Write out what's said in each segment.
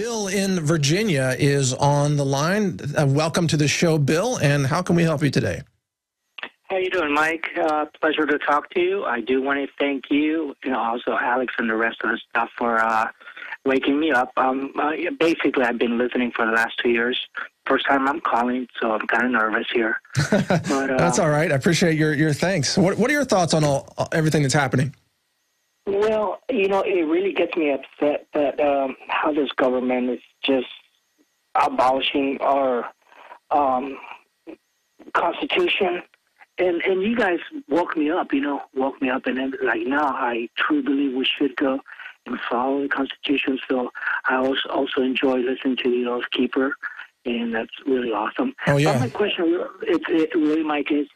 Bill in Virginia is on the line. Welcome to the show, Bill, and how can we help you today? How you doing, Mike? Pleasure to talk to you. I do want to thank you, also Alex and the rest of the staff for waking me up. Basically, I've been listening for the last 2 years. First time I'm calling, so I'm kind of nervous here. But, that's all right. I appreciate your thanks. What are your thoughts on everything that's happening? Well, it really gets me upset that how this government is just abolishing our Constitution. And you guys woke me up, and then, now I truly believe we should go and follow the Constitution. So I also enjoy listening to the Oath Keeper, and that's really awesome. Oh, yeah. But my question, really, Mike, is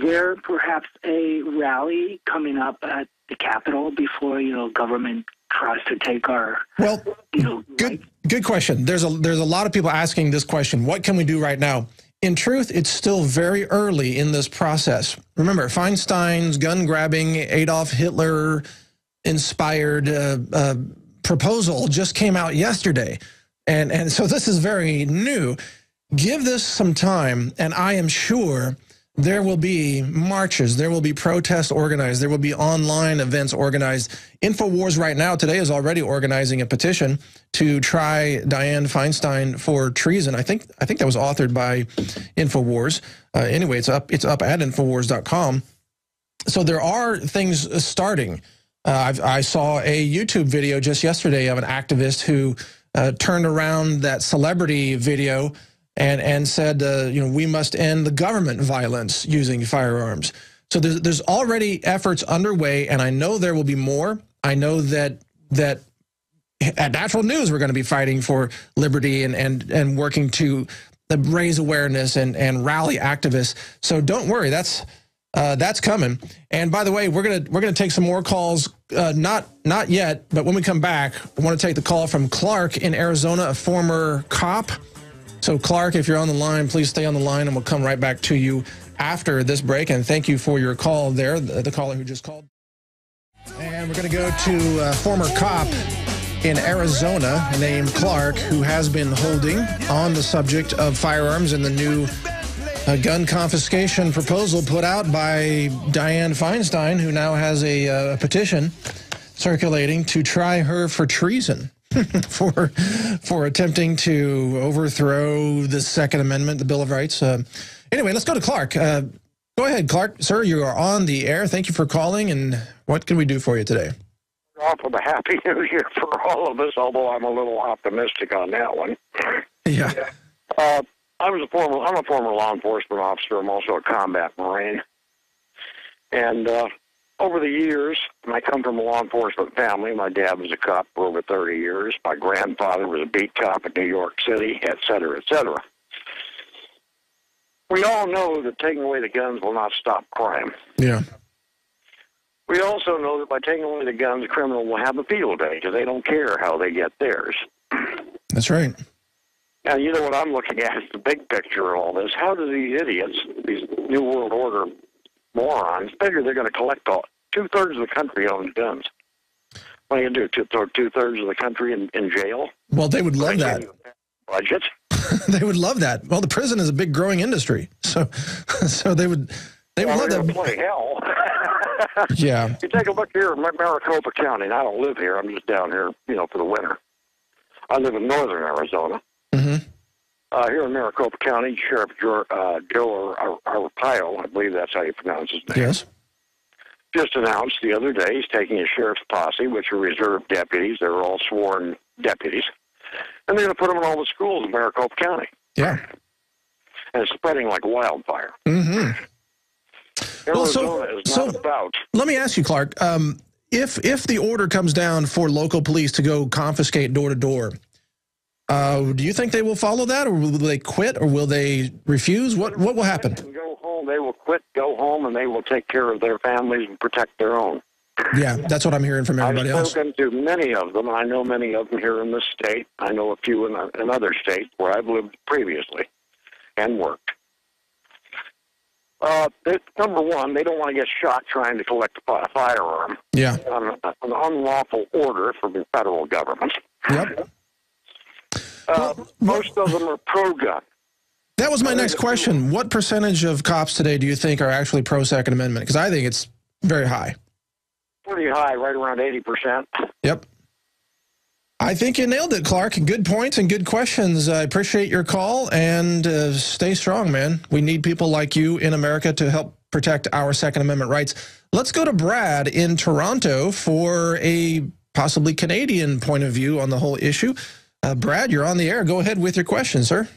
there perhaps a rally coming up at the Capitol before, government tries to take our, Good question. There's a lot of people asking this question. What can we do right now? In truth, it's still very early in this process. Remember, Feinstein's gun-grabbing, Adolf Hitler-inspired proposal just came out yesterday. And so this is very new. Give this some time, and I am sure there will be marches, there will be protests organized, there will be online events organized. InfoWars right now, today, is already organizing a petition to try Dianne Feinstein for treason. I think that was authored by InfoWars. Anyway, it's up at Infowars.com. So there are things starting. I saw a YouTube video just yesterday of an activist who turned around that celebrity video and said, we must end the government violence using firearms. So there's already efforts underway, and I know there will be more. I know that at Natural News we're going to be fighting for liberty and working to raise awareness and rally activists. So don't worry, that's coming. And by the way, we're gonna take some more calls. Not yet, but when we come back, I want to take the call from Clark in Arizona, a former cop. So, Clark, if you're on the line, please stay on the line, and we'll come right back to you after this break. And thank you for your call there, the caller who just called. And we're going to go to a former cop in Arizona named Clark, who has been holding on the subject of firearms and the new gun confiscation proposal put out by Dianne Feinstein, who now has a petition circulating to try her for treason. for attempting to overthrow the Second Amendment, the Bill of Rights. Anyway, let's go to Clark. Go ahead, Clark. Sir, you are on the air. Thank you for calling, and what can we do for you today? Off of a Happy New Year for all of us, although I'm a little optimistic on that one. Yeah. I'm a former law enforcement officer. I'm also a combat Marine. And over the years, I come from a law enforcement family. My dad was a cop for over 30 years. My grandfather was a beat cop in New York City, et cetera, et cetera. We all know that taking away the guns will not stop crime. Yeah. We also know that by taking away the guns, the criminal will have a field day because they don't care how they get theirs. That's right. Now, you know what I'm looking at is the big picture of all this. How do these idiots, these New World Order morons, figure they're going to collect two-thirds of the country owns guns? What are you going to do, throw two-thirds of the country in jail? Well, they would love that. Budget? They would love that. Well, the prison is a big growing industry, so they would love that. Play hell. Yeah. You take a look here in Maricopa County, and I don't live here. I'm just down here, for the winter. I live in northern Arizona. Mm-hmm. Here in Maricopa County, Sheriff Joe Arpaio, I believe that's how you pronounce his name. Yes. Just announced the other day he's taking his sheriff's posse, which are reserve deputies. They're all sworn deputies. And they're going to put them in all the schools in Maricopa County. Yeah. And it's spreading like wildfire. Mm-hmm. Arizona is not about. Let me ask you, Clark, if the order comes down for local police to go confiscate door to door, do you think they will follow that, or will they quit, or will they refuse? What will happen? They can go home. They will quit, go home, and they will take care of their families and protect their own. Yeah, that's what I'm hearing from everybody else. I've spoken to many of them. I know many of them here in this state. I know a few in other states where I've lived previously and worked. Number one, they don't want to get shot trying to collect a firearm. Yeah. On an unlawful order from the federal government. Yep. Most of them are pro-gun. That was my next question. What percentage of cops today do you think are actually pro-Second Amendment? Because I think it's very high. Pretty high, right around 80%. Yep. I think you nailed it, Clark. Good points and good questions. I appreciate your call, and stay strong, man. We need people like you in America to help protect our Second Amendment rights. Let's go to Brad in Toronto for a possibly Canadian point of view on the whole issue. Brad, you're on the air. Go ahead with your question, sir.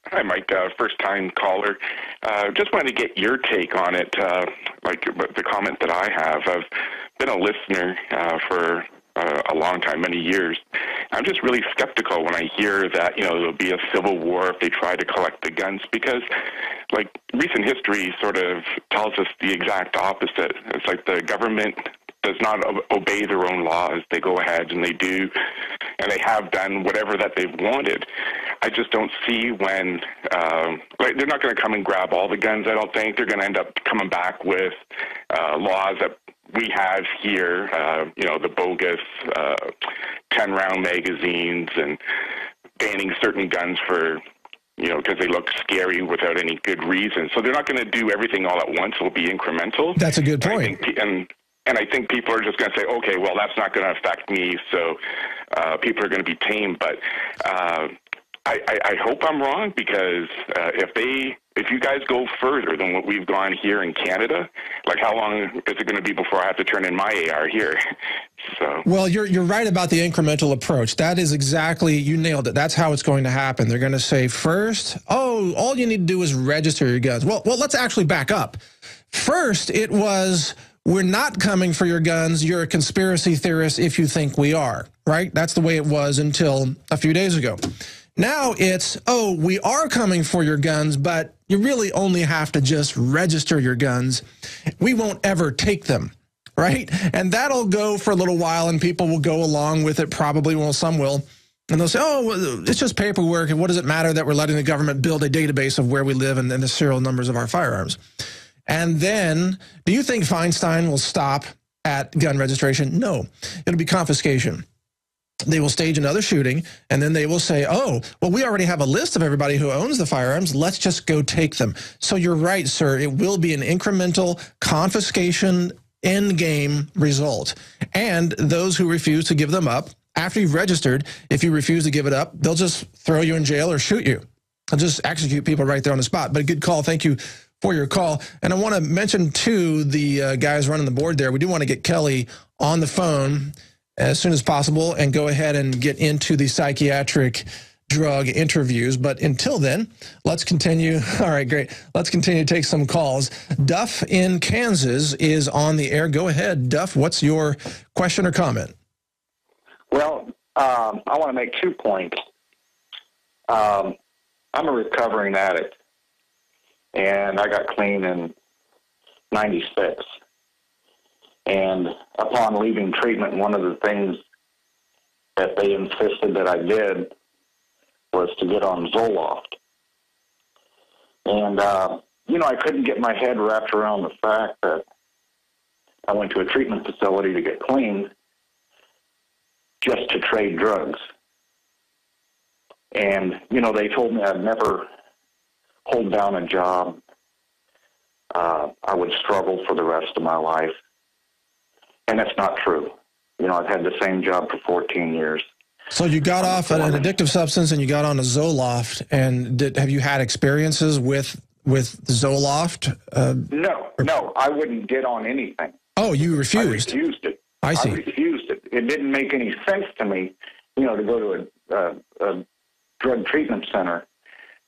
Hi, Mike. First-time caller. Just wanted to get your take on it, like the comment that I have. I've been a listener for a long time, many years. I'm just really skeptical when I hear that, there'll be a civil war if they try to collect the guns, because, like, recent history sort of tells us the exact opposite. It's like the government does not obey their own laws. They go ahead and they do, and they have done whatever that they've wanted. I just don't see when, they're not going to come and grab all the guns, I don't think. They're going to end up coming back with laws that we have here, the bogus 10-round magazines, and banning certain guns for, because they look scary without any good reason. So they're not going to do everything all at once. It'll be incremental. That's a good point. And I think people are just going to say, okay, well, that's not going to affect me, so people are going to be tame. But I hope I'm wrong, because if you guys go further than what we've gone here in Canada, like, how long is it going to be before I have to turn in my AR here? So. Well, you're right about the incremental approach. That is exactly, you nailed it. That's how it's going to happen. They're going to say first, all you need to do is register your guns. Well, let's actually back up. First, it was, we're not coming for your guns. You're a conspiracy theorist if you think we are, right? That's the way it was until a few days ago. Now it's, we are coming for your guns, but you really only have to just register your guns. We won't ever take them, right? And that'll go for a little while, and people will go along with it probably. Well, some will. And they'll say, it's just paperwork, and what does it matter that we're letting the government build a database of where we live and the serial numbers of our firearms? And then, do you think Feinstein will stop at gun registration? No. It'll be confiscation. They will stage another shooting, and then they will say, we already have a list of everybody who owns the firearms. Let's just go take them. So you're right, sir. It will be an incremental confiscation end-game result. And those who refuse to give them up, after you've registered, if you refuse to give it up, they'll just throw you in jail or shoot you. They'll just execute people right there on the spot. But a good call. Thank you for your call. And I want to mention, too, the guys running the board there, we do want to get Kelly on the phone as soon as possible and go ahead and get into the psychiatric drug interviews. But until then, let's continue. All right, great. Let's continue to take some calls. Duff in Kansas is on the air. Go ahead, Duff. What's your question or comment? Well, I want to make 2 points. I'm a recovering addict, and I got clean in 96. And upon leaving treatment, one of the things that they insisted that I did was to get on Zoloft. And, I couldn't get my head wrapped around the fact that I went to a treatment facility to get clean just to trade drugs. And, they told me I'd never hold down a job. I would struggle for the rest of my life. And that's not true. I've had the same job for 14 years. So you got off an addictive substance and you got on a Zoloft. And have you had experiences with Zoloft? No, I wouldn't get on anything. Oh, you refused? I refused it. I see. I refused it. It didn't make any sense to me, to go to a drug treatment center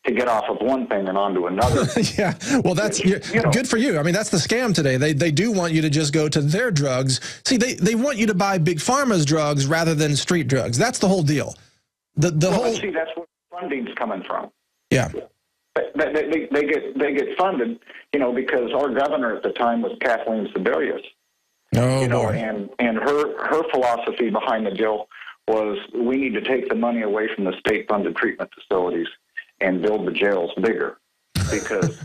to get off of one thing and onto another. Yeah, well, that's good for you. I mean, that's the scam today. They do want you to just go to their drugs. See, they want you to buy Big Pharma's drugs rather than street drugs. That's the whole deal. See, that's where funding's coming from. Yeah. They get funded, because our governor at the time was Kathleen Sebelius. Oh, boy. And her philosophy behind the deal was, we need to take the money away from the state-funded treatment facilities and build the jails bigger, because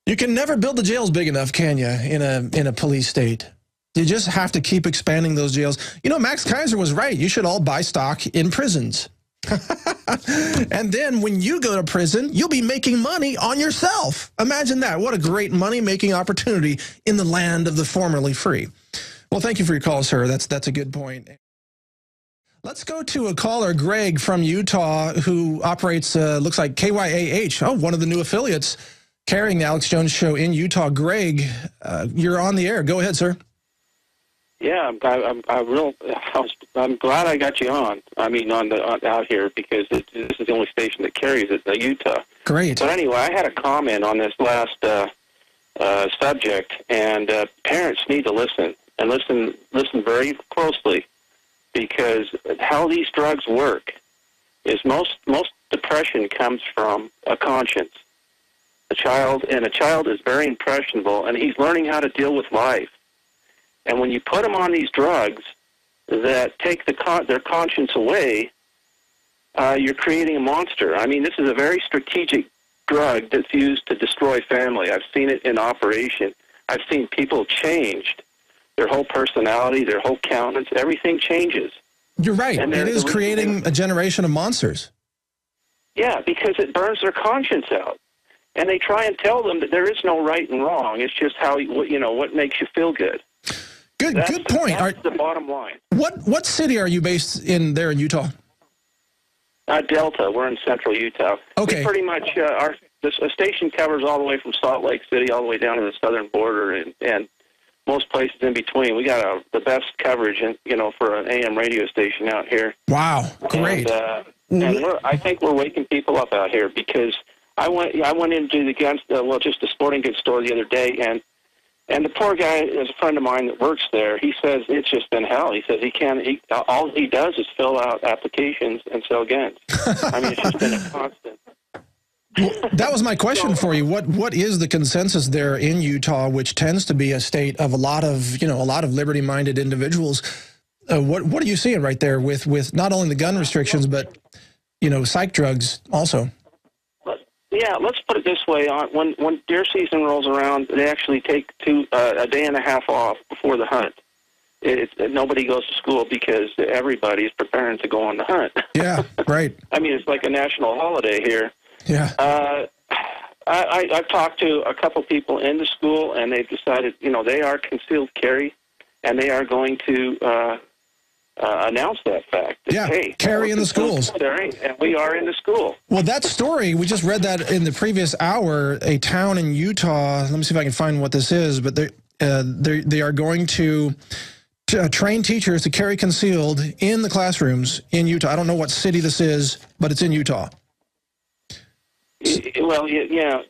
you can never build the jails big enough, can you, in a police state? You just have to keep expanding those jails. Max Kaiser was right. You should all buy stock in prisons. And then when you go to prison, you'll be making money on yourself. Imagine that. What a great money-making opportunity in the land of the formerly free. Well, thank you for your call, sir. That's a good point. Let's go to a caller, Greg from Utah, who operates, looks like KYAH, one of the new affiliates carrying the Alex Jones Show in Utah. Greg, you're on the air. Go ahead, sir. Yeah, I'm glad I got you on. I mean, out here, because this is the only station that carries it in Utah. Great. But anyway, I had a comment on this last subject, and parents need to listen and listen very closely, because how these drugs work is most depression comes from a conscience. A child is very impressionable, and he's learning how to deal with life. And when you put them on these drugs that take their conscience away, you're creating a monster. I mean, this is a very strategic drug that's used to destroy family. I've seen it in operation. I've seen people changed. Their whole personality, their whole countenance, everything changes. You're right. It is creating a generation of monsters. Yeah, because it burns their conscience out. And they try and tell them that there is no right and wrong. It's just what makes you feel good. Good point. That's the bottom line. What city are you based in there in Utah? Delta. We're in central Utah. Okay. We pretty much, the station covers all the way from Salt Lake City all the way down to the southern border and most places in between. We got the best coverage, for an AM radio station out here. Wow, great. And I think we're waking people up out here, because I went into just a sporting goods store the other day, and the poor guy is a friend of mine that works there. He says it's just been hell. He says all he does is fill out applications and sell guns. I mean, it's just been a constant. Well, that was my question for you. What is the consensus there in Utah, which tends to be a state of a lot of liberty-minded individuals? What are you seeing right there with not only the gun restrictions, but psych drugs also? Yeah, let's put it this way: when deer season rolls around, they actually take a day and a half off before the hunt. Nobody goes to school because everybody's preparing to go on the hunt. Yeah, right. I mean, it's like a national holiday here. Yeah. I've talked to a couple people in the school, and they've decided, they are concealed carry, and they are going to announce that fact. Yeah, hey, carry in the schools. Carry, and we are in the school. Well, that story, we just read that in the previous hour, a town in Utah, let me see if I can find what this is, but they are going to train teachers to carry concealed in the classrooms in Utah. I don't know what city this is, but it's in Utah. Well, yeah.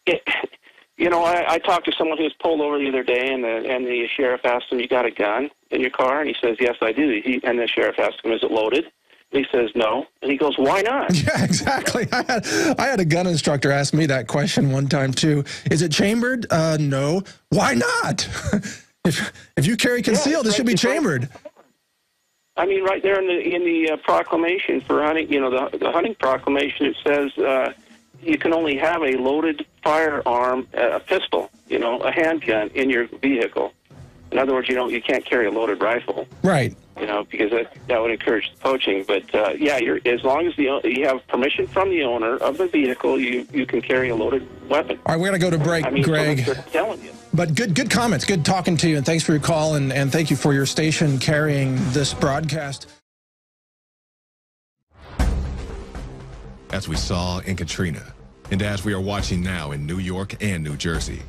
I talked to someone who was pulled over the other day, and the sheriff asked him, "You got a gun in your car?" And he says, "Yes, I do." And the sheriff asked him, "Is it loaded?" And he says, "No." And he goes, "Why not?" Yeah, exactly. I had a gun instructor ask me that question one time too. Is it chambered? No. Why not? If you carry concealed, it should be chambered. I mean, right there in the proclamation for hunting, the hunting proclamation, it says you can only have a loaded firearm, a pistol, a handgun in your vehicle. In other words, you can't carry a loaded rifle. Right. Because that would encourage poaching. But as long as you have permission from the owner of the vehicle, you can carry a loaded weapon. All right, we're going to go to break, Greg. So they're telling you. But good comments. Good talking to you, and thanks for your call, and thank you for your station carrying this broadcast. As we saw in Katrina, and as we are watching now in New York and New Jersey,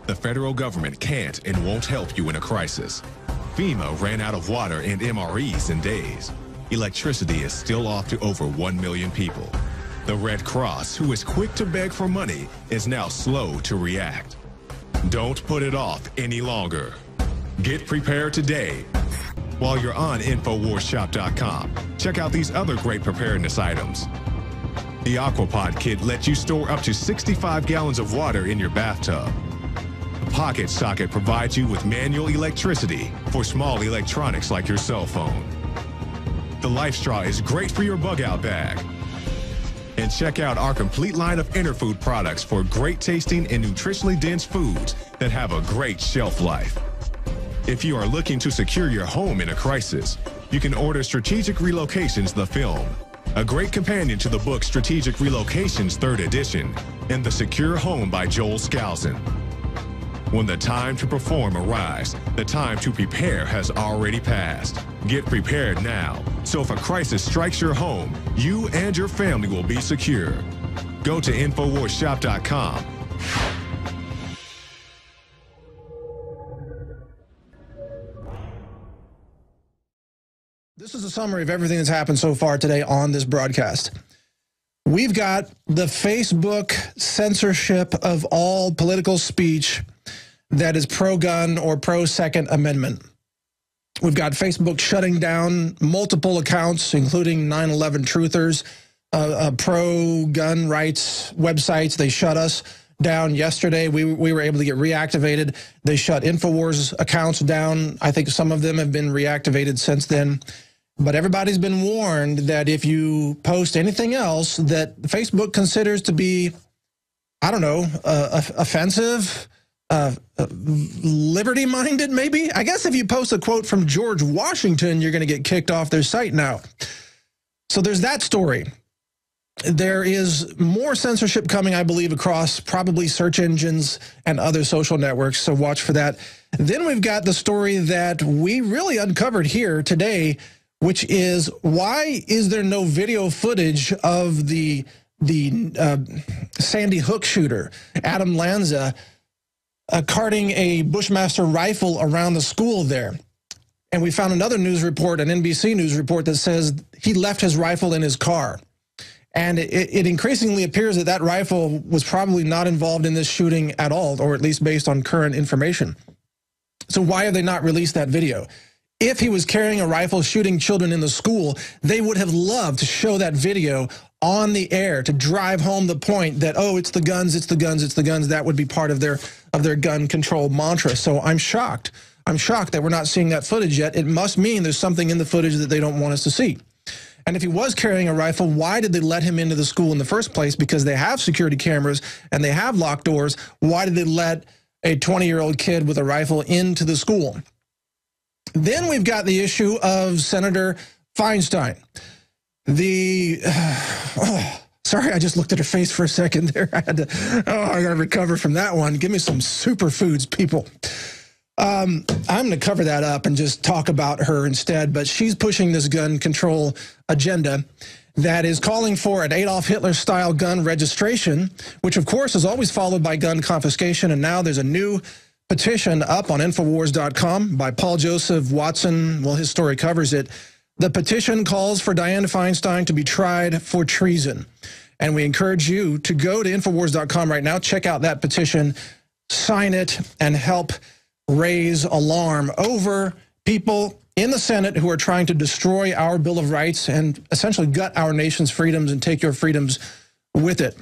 the federal government can't and won't help you in a crisis. FEMA ran out of water and MREs in days. Electricity is still off to over 1 million people. The Red Cross, who is quick to beg for money, is now slow to react. Don't put it off any longer. Get prepared today. While you're on InfoWarsShop.com, check out these other great preparedness items. The Aquapod Kit lets you store up to 65 gallons of water in your bathtub. The Pocket Socket provides you with manual electricity for small electronics like your cell phone. The Life Straw is great for your bug-out bag. And check out our complete line of Interfood products for great tasting and nutritionally dense foods that have a great shelf life. If you are looking to secure your home in a crisis, you can order Strategic Relocations the film. a great companion to the book Strategic Relocation's 3rd edition, and The Secure Home by Joel Skousen. When the time to perform arrives, the time to prepare has already passed. Get prepared now, so if a crisis strikes your home, you and your family will be secure. Go to InfoWarsShop.com. This is a summary of everything that's happened so far today on this broadcast. We've got the Facebook censorship of all political speech that is pro-gun or pro-Second Amendment. We've got Facebook shutting down multiple accounts, including 9/11 truthers, pro-gun rights websites. They shut us down yesterday. We were able to get reactivated. They shut InfoWars accounts down. I think some of them have been reactivated since then. But everybody's been warned that if you post anything else that Facebook considers to be, I don't know, offensive, liberty-minded maybe? I guess if you post a quote from George Washington, you're going to get kicked off their site now. So there's that story. There is more censorship coming, I believe, across probably search engines and other social networks, so watch for that. Then we've got the story that we really uncovered here today, which is, why is there no video footage of the Sandy Hook shooter, Adam Lanza, carting a Bushmaster rifle around the school there? And we found another news report, an NBC news report, that says he left his rifle in his car. And it increasingly appears that that rifle was probably not involved in this shooting at all, or at least based on current information. So why have they not released that video? If he was carrying a rifle shooting children in the school, they would have loved to show that video on the air to drive home the point that, oh, it's the guns, it's the guns, it's the guns. That would be part of their gun control mantra. So I'm shocked. I'm shocked that we're not seeing that footage yet. It must mean there's something in the footage that they don't want us to see. And if he was carrying a rifle, why did they let him into the school in the first place? Because they have security cameras and they have locked doors. Why did they let a 20-year-old kid with a rifle into the school? Then we've got the issue of Senator Feinstein. Sorry, I just looked at her face for a second there. I got to recover from that one. Give me some superfoods, people. I'm going to cover that up and just talk about her instead, but she's pushing this gun control agenda that is calling for an Adolf Hitler-style gun registration, which, of course, is always followed by gun confiscation, and now there's a new petition up on Infowars.com by Paul Joseph Watson. Well, his story covers it. The petition calls for Dianne Feinstein to be tried for treason. And we encourage you to go to Infowars.com right now, check out that petition, sign it, and help raise alarm over people in the Senate who are trying to destroy our Bill of Rights and essentially gut our nation's freedoms and take your freedoms with it.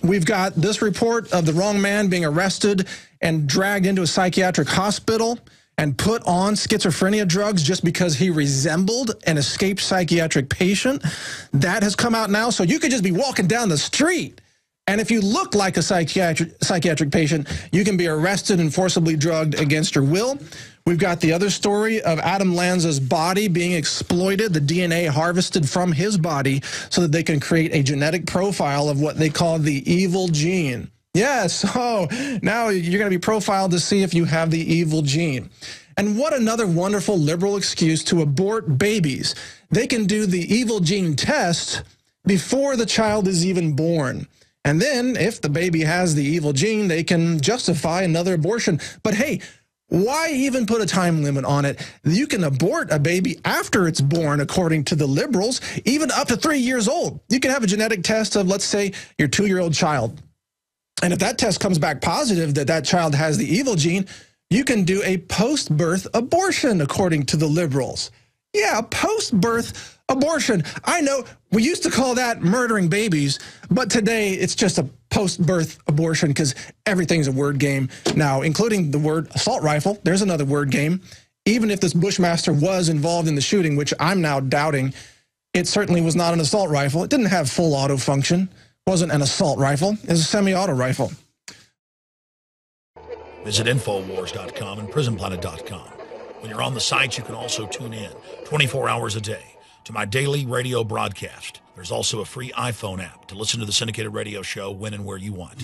We've got this report of the wrong man being arrested and dragged into a psychiatric hospital and put on schizophrenia drugs just because he resembled an escaped psychiatric patient. That has come out now, so you could just be walking down the street, and if you look like a psychiatric patient, you can be arrested and forcibly drugged against your will. We've got the other story of Adam Lanza's body being exploited, the DNA harvested from his body so that they can create a genetic profile of what they call the evil gene. Yes, oh, now you're going to be profiled to see if you have the evil gene. And what another wonderful liberal excuse to abort babies. They can do the evil gene test before the child is even born. And then, if the baby has the evil gene, they can justify another abortion. But hey, why even put a time limit on it? You can abort a baby after it's born, according to the liberals, even up to 3 years old. You can have a genetic test of, let's say, your 2-year-old child. And if that test comes back positive that that child has the evil gene, you can do a post-birth abortion, according to the liberals. Yeah, post-birth abortion. I know we used to call that murdering babies, but today it's just a post-birth abortion because everything's a word game now, including the word assault rifle. There's another word game. Even if this Bushmaster was involved in the shooting, which I'm now doubting, it certainly was not an assault rifle. It didn't have full auto function. It wasn't an assault rifle. It was a semi-auto rifle. Visit Infowars.com and PrisonPlanet.com. When you're on the site, you can also tune in 24 hours a day. to my daily radio broadcast. There's also a free iPhone app to listen to the syndicated radio show when and where you want.